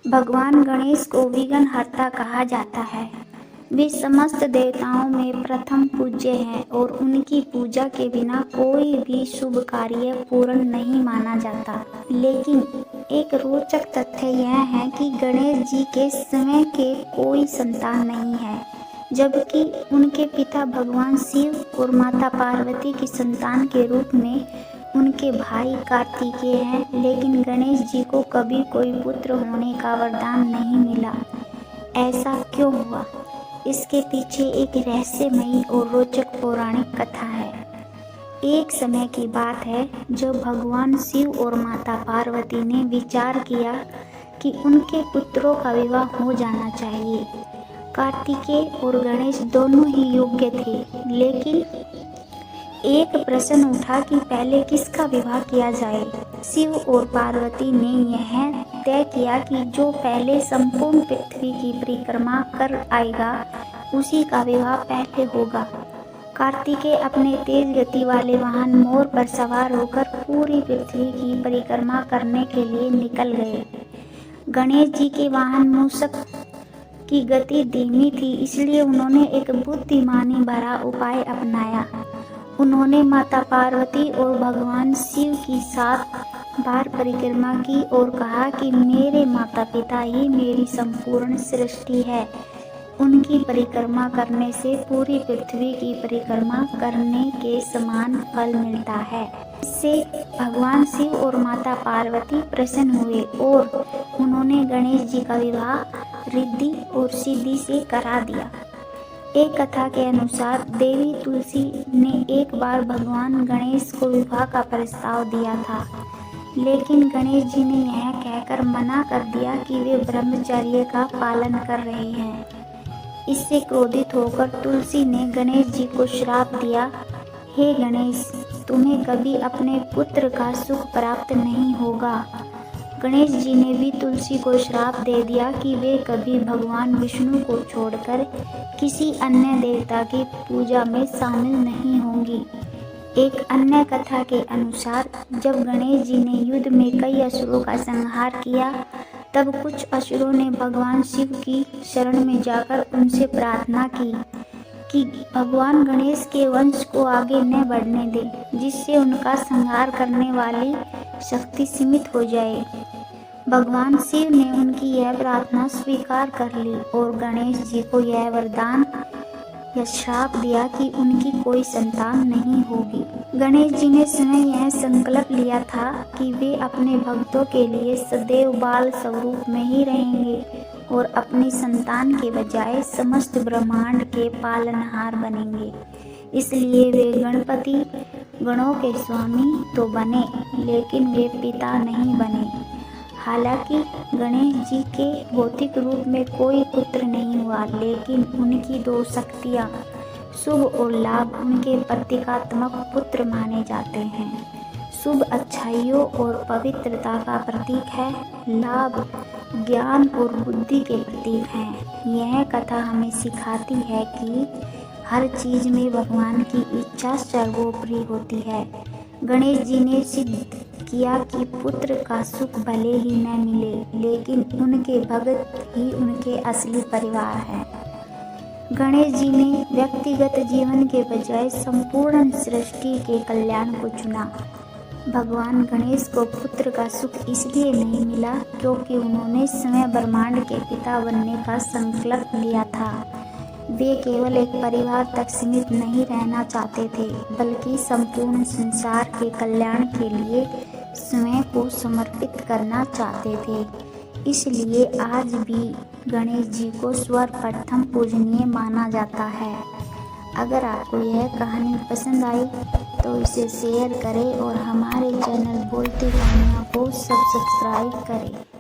भगवान गणेश को विघ्नहर्ता कहा जाता है। वे समस्त देवताओं में प्रथम पूज्य हैं और उनकी पूजा के बिना कोई भी शुभ कार्य पूर्ण नहीं माना जाता। लेकिन एक रोचक तथ्य यह है कि गणेश जी के स्वयं के कोई संतान नहीं है, जबकि उनके पिता भगवान शिव और माता पार्वती की संतान के रूप में उनके भाई कार्तिकेय हैं। लेकिन गणेश जी को कभी कोई पुत्र होने का वरदान नहीं मिला। ऐसा क्यों हुआ? इसके पीछे एक रहस्यमयी और रोचक पौराणिक कथा है। एक समय की बात है जब भगवान शिव और माता पार्वती ने विचार किया कि उनके पुत्रों का विवाह हो जाना चाहिए। कार्तिकेय और गणेश दोनों ही योग्य थे, लेकिन एक प्रश्न उठा कि पहले किसका विवाह किया जाए। शिव और पार्वती ने यह तय किया कि जो पहले संपूर्ण पृथ्वी की परिक्रमा कर आएगा उसी का विवाह पहले होगा। कार्तिकेय अपने तेज गति वाले वाहन मोर पर सवार होकर पूरी पृथ्वी की परिक्रमा करने के लिए निकल गए। गणेश जी के वाहन मूषक की गति धीमी थी, इसलिए उन्होंने एक बुद्धिमानी भरा उपाय अपनाया। उन्होंने माता पार्वती और भगवान शिव की 7 बार परिक्रमा की और कहा कि मेरे माता पिता ही मेरी संपूर्ण सृष्टि है। उनकी परिक्रमा करने से पूरी पृथ्वी की परिक्रमा करने के समान फल मिलता है। इससे भगवान शिव और माता पार्वती प्रसन्न हुए और उन्होंने गणेश जी का विवाह रिद्धि और सिद्धि से करा दिया। एक कथा के अनुसार देवी तुलसी ने एक बार भगवान गणेश को विवाह का प्रस्ताव दिया था, लेकिन गणेश जी ने यह कहकर मना कर दिया कि वे ब्रह्मचर्य का पालन कर रहे हैं। इससे क्रोधित होकर तुलसी ने गणेश जी को श्राप दिया, हे गणेश, तुम्हें कभी अपने पुत्र का सुख प्राप्त नहीं होगा। गणेश जी ने भी तुलसी को श्राप दे दिया कि वे कभी भगवान विष्णु को छोड़कर किसी अन्य देवता की पूजा में शामिल नहीं होंगी। एक अन्य कथा के अनुसार जब गणेश जी ने युद्ध में कई असुरों का संहार किया, तब कुछ असुरों ने भगवान शिव की शरण में जाकर उनसे प्रार्थना की कि भगवान गणेश के वंश को आगे न बढ़ने दें, जिससे उनका संहार करने वाली शक्ति सीमित हो जाए। भगवान शिव ने उनकी यह प्रार्थना स्वीकार कर ली और गणेश जी को यह वरदान या श्राप दिया कि उनकी कोई संतान नहीं होगी। गणेश जी ने स्वयं यह संकल्प लिया था कि वे अपने भक्तों के लिए सदैव बाल स्वरूप में ही रहेंगे और अपनी संतान के बजाय समस्त ब्रह्मांड के पालनहार बनेंगे। इसलिए वे गणपति गणों के स्वामी तो बने, लेकिन वे पिता नहीं बने। हालांकि गणेश जी के भौतिक रूप में कोई पुत्र नहीं हुआ, लेकिन उनकी 2 शक्तियाँ शुभ और लाभ उनके प्रतीकात्मक पुत्र माने जाते हैं। शुभ अच्छाइयों और पवित्रता का प्रतीक है, लाभ ज्ञान और बुद्धि के प्रतीक हैं। यह कथा हमें सिखाती है कि हर चीज में भगवान की इच्छा सर्वोपरि होती है। गणेश जी ने सिद्ध किया कि पुत्र का सुख भले ही न मिले, लेकिन उनके भक्त ही उनके असली परिवार हैं। गणेश जी ने व्यक्तिगत जीवन के बजाय संपूर्ण सृष्टि के कल्याण को चुना। भगवान गणेश को पुत्र का सुख इसलिए नहीं मिला क्योंकि उन्होंने स्वयं ब्रह्मांड के पिता बनने का संकल्प लिया था। वे केवल एक परिवार तक सीमित नहीं रहना चाहते थे, बल्कि संपूर्ण संसार के कल्याण के लिए स्वयं को समर्पित करना चाहते थे। इसलिए आज भी गणेश जी को सर्वप्रथम पूजनीय माना जाता है। अगर आपको यह कहानी पसंद आई तो इसे शेयर करें और हमारे चैनल बोलती कहानियों को सब्सक्राइब करें।